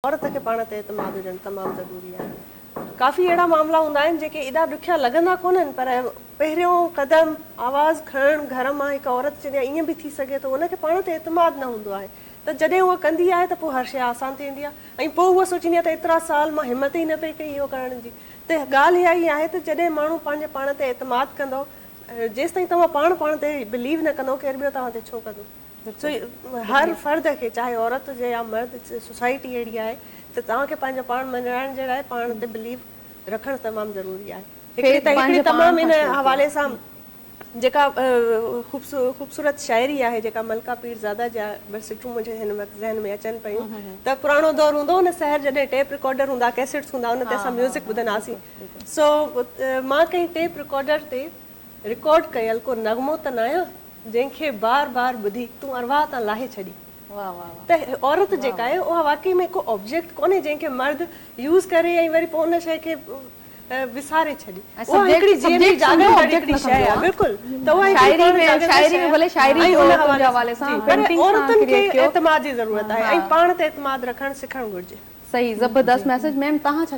औरत के पाण ते एतमाद हुजणु तमामु ज़रूरी आहे। काफ़ी अहिड़ा मामला हूंदा आहिनि जेके एॾा ॾुखिया लॻंदा कोन्हनि, पर पहिरियों क़दम आवाज़ खणणु घर मां हिकु औरत जॾहिं ईअं बि थी सघे थो उनखे पाण ते एतमाद न हूंदो आहे, त जॾहिं उहा कंदी आहे त पोइ हर शइ आसान थी वेंदी आहे। ऐं पोइ उहा सोचींदी आहे त एतिरा साल मां हिमत ई न पई कई इहो करण जी। त ॻाल्हि इहा ई आहे त जॾहिं माण्हू पंहिंजे पाण ते एतमाद कंदो, जेसि ताईं तव्हां पाण ते बिलीव न कंदो, केरु ॿियो तव्हां ते छो कंदो। सो हर फ़र्द खे, चाहे औरत हुजे या मर्द, सोसाइटी अहिड़ी आहे त तव्हांखे पंहिंजो पाण मञाइण जे लाइ पाण ते बिलीव रखणु तमामु ज़रूरी आहे। हिकिड़ी तमामु इन हवाले सां जेका ख़ूबसूरत शाइरी आहे जेका मलका पीरज़ादा जा सिटूं मुंहिंजे हिन वक़्तु ज़हन में अचनि पियूं, त पुराणो दौरु हूंदो हुन शहर जॾहिं टेप रिकॉर्डर हूंदा, कैसेट्स हूंदा, उन ते असां म्यूज़िक ॿुधंदासीं। सो मां कंहिं टेप रिकॉर्डर ते रिकॉर्ड कयल को नगमो त न आहियां जंहिंखे बार बार ॿुधी तूं अरवाह तां लाहे छॾी। त औरत जेका आहे उहा वाकई में को ऑब्जेक्ट कोन्हे जंहिंखे मर्द यूज़ करे ऐं वरी पोइ उन शइ खे विसारे छॾी। उहा हिकिड़ी जीअं जागण वारी हिकिड़ी शइ आहे, बिल्कुलु। त उहा शाइरी में भले शाइरी जे हवाले सां, पर औरतुनि खे एतमाद जी ज़रूरत आहे ऐं पाण ते एतमाद रखणु सिखणु घुरिजे। सही, ज़बरदस्त मैसेज। मैम तव्हां छा